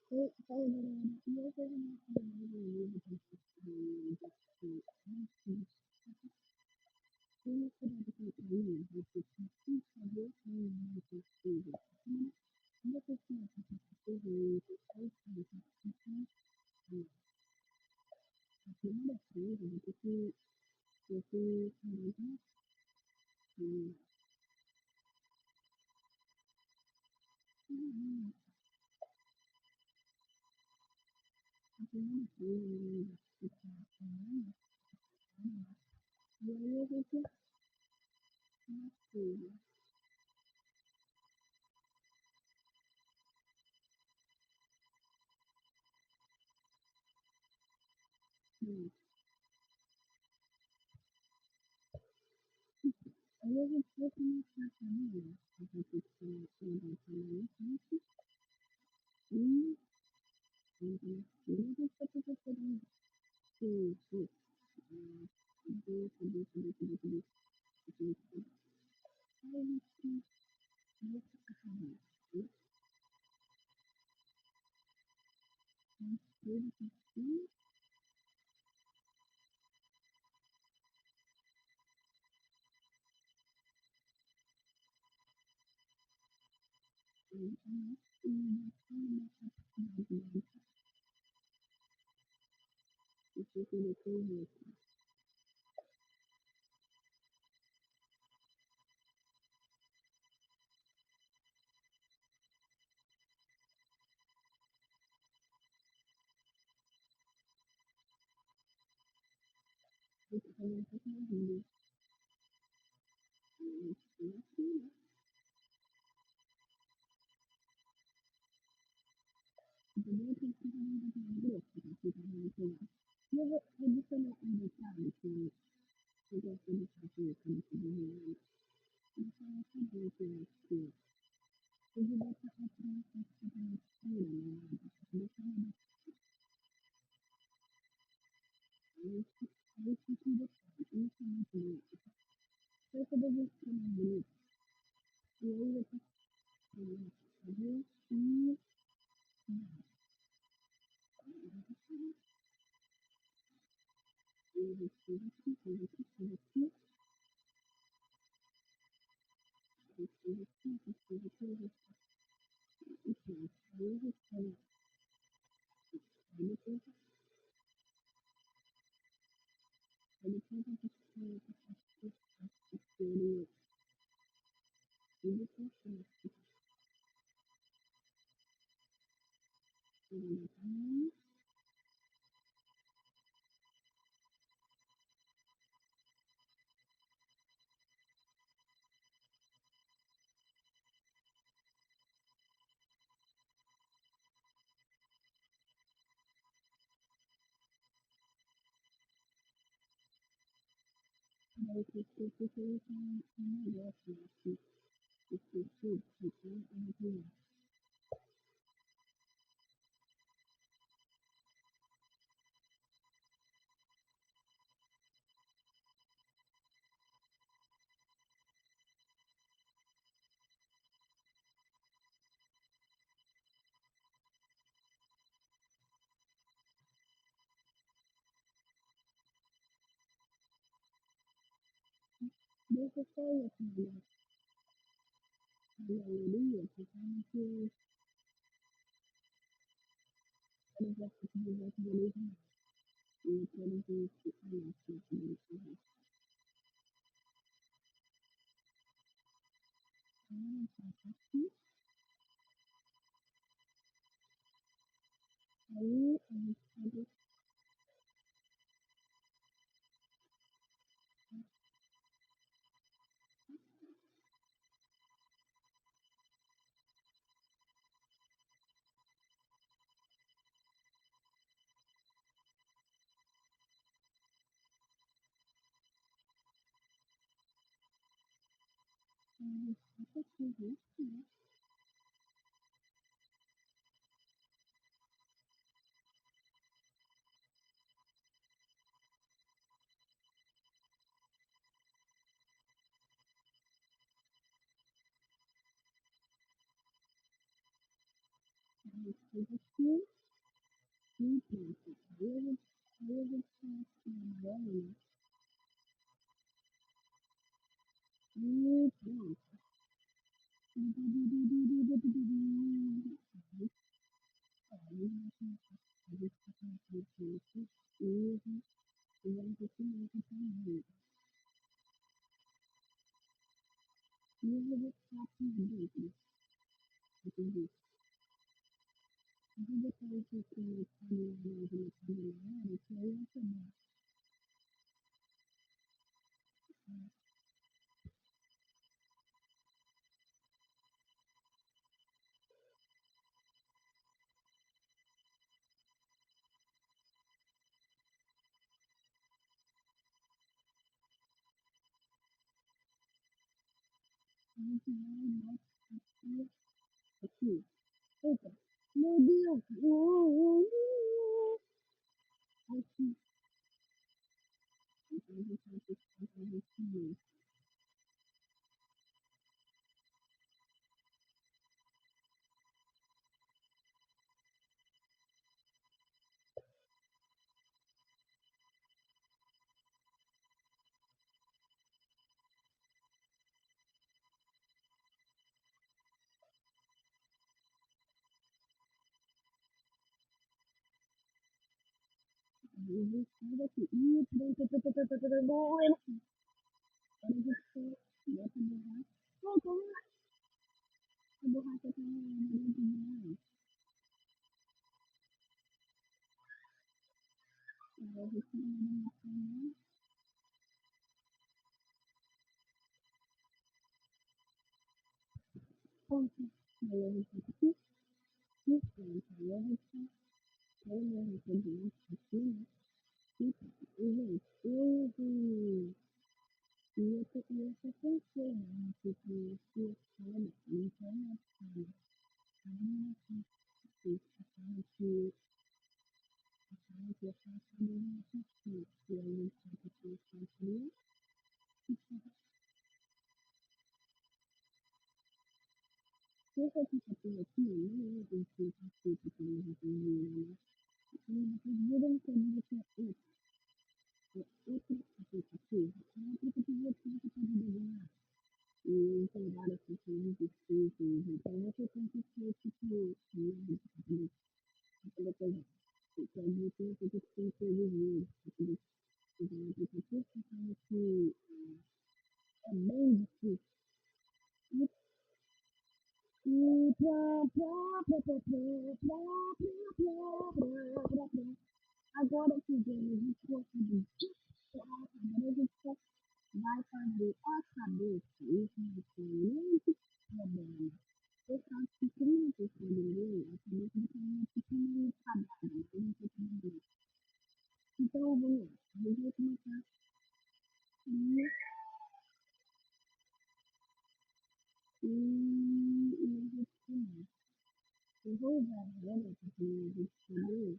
Allora, io per me io penso che quello che devo fare è che tutti io sono possibile. Io persona che possibile che sai che prima da prima di tutti questi avevo proprio una famiglia, perché sono da famiglia, quindi io ho fatto questo sì, sì, io sono in Italia, perché sono stati dopo poi all'alleluia, che anche le vostre volete e quello che si fa la sua aí resistiu e pronto. Aí a gente começa a trabalhar, e pronto. Aí a gente está começando e vamos continuar com o e eu vou ficar com dentro, entendeu? Eu vou botar isso aqui no caminho na caminhada, que aí eu também. A gente vai botar aqui. Eita, meu Deus! Aqui, então a gente vai ter que fazer isso mesmo. Eu vou sair daqui. Ih, pronto. Agora eu vou bota a borracha. Pronto, a borracha tá maravilhosa. Agora eu vou tirar a borracha. Pronto. Aí eu vou ficar aqui. E pronto. Aí eu vou ficar. Aí eu vou fazer aqui, né? E gente, eu só pensei, né? Tipo, se sabe, então, assim, a minha acaba que eu faço a mesma coisa, que eu não sei que eu faço, se eu fosse fazer aqui, não é o que eu faço, que eu não entendi, né? E vocês viram que eu digo que outro aplicativo, é um aplicativo que você pode desenhar. E tem várias funções específicas, então você tem que ser, tipo, para poder fazer, então você tem que ser previsível, para poder fazer um aplicativo, então que é bem difícil. E agora que vemos o corpo de agora a gente só vai fazer a cabeça. Isso não tem muito problema. Eu acho que quando você escrever, a cabeça fica meio pequenininha, quadrada, mas não tem problema. Então, vamos lá. A gente vai começar e a gente começa. Eu vou usar a regra para a gente escolher.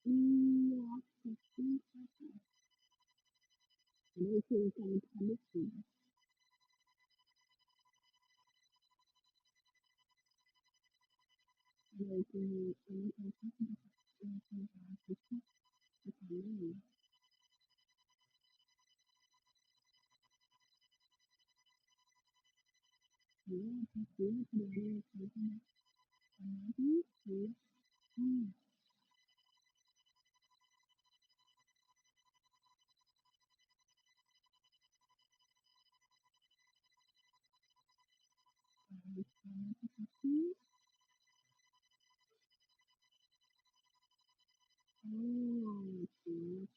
E eu acho que assim, eu queria que ela estabelecido. E aí, eu não tenho tanto de também, eu prefiro criar uma coisa mais mentira.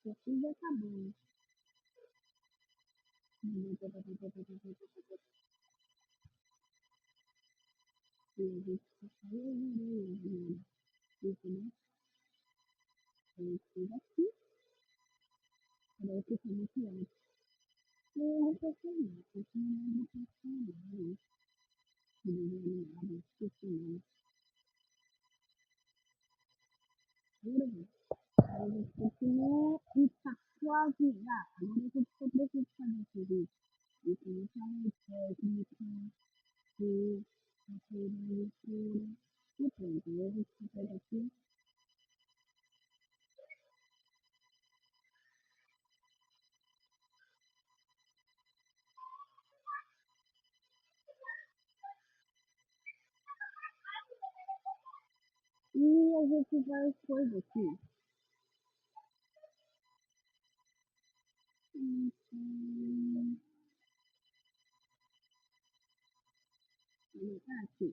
Assim já tá bom. E a gente só eu virei, isso, né? Eu fiz aqui, para eu ficar muito alto. E eu reflexionei, eu tinha uma reflexão, que desenhada, esqueci o nome. Aí a gente continuou e tá quase lá. Agora a gente só precisa fazer esse vídeo. E começar a técnica, e fazer a leitura. E pronto, aí a gente pega aqui. E a gente vai coisa aqui. Anotar aqui.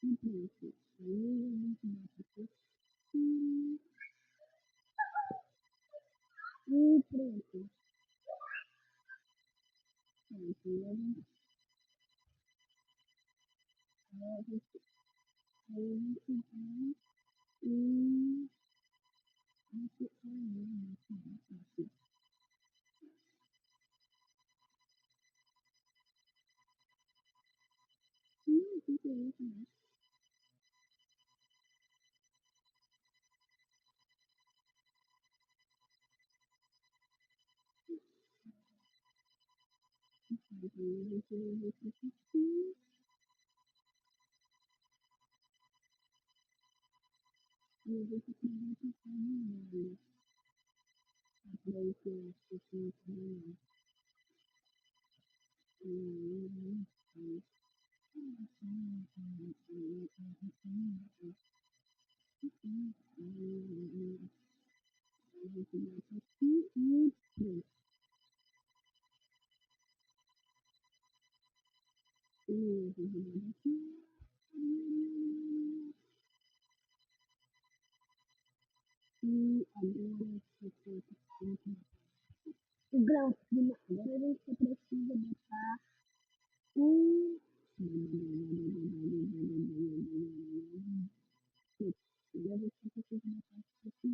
E pronto. Aí a gente bota aqui. E pronto. Pronto. Aí a gente vai e aqui. O que é isso, né? Aí a gente vai ver aqui. E a gente vai passar no olho. Para isso eu acho que também. E agora o grau prima. Agora a gente precisa botar um. Agora a gente precisa botar aqui.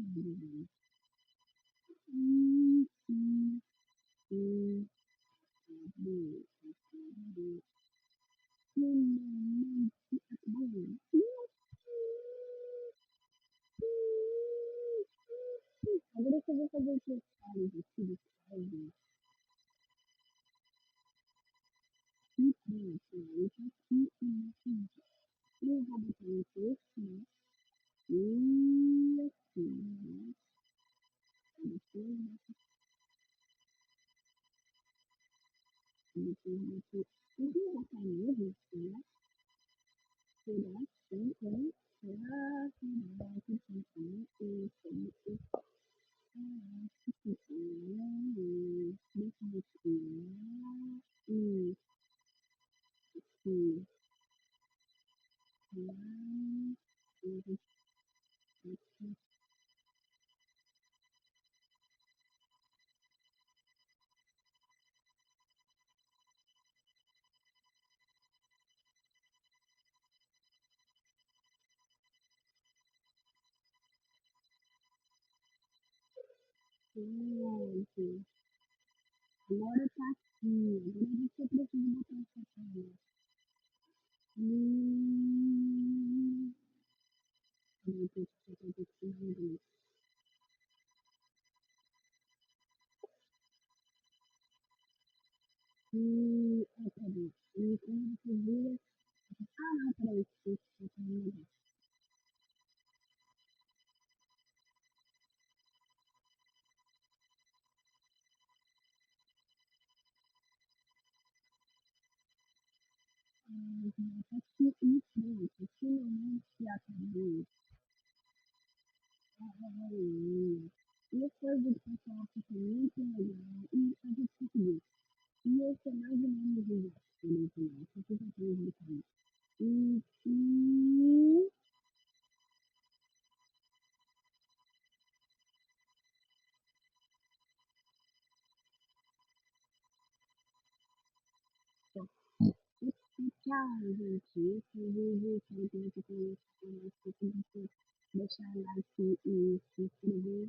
Agora eu vou fazer os detalhes aqui do código. E pronto, eu já aqui eu vou botar um texto, né? E assim, né? Depois eu vou botar mesmo, né? Será que será que agora tá aqui, agora você precisa botar essa tela. Cadê? E quando você vira, não, peraí, eu tenho um negócio. Aqui e pronto, finalmente acabou. E a coisa de pessoal fica muito legal e a gente conseguiu. E esse é mais ou menos o jeito que eu final, só que eu já tenho explicado. E Tchau, gente. Esse vídeo quero que você tenha gostado. Não esqueça de deixar like e se inscrever.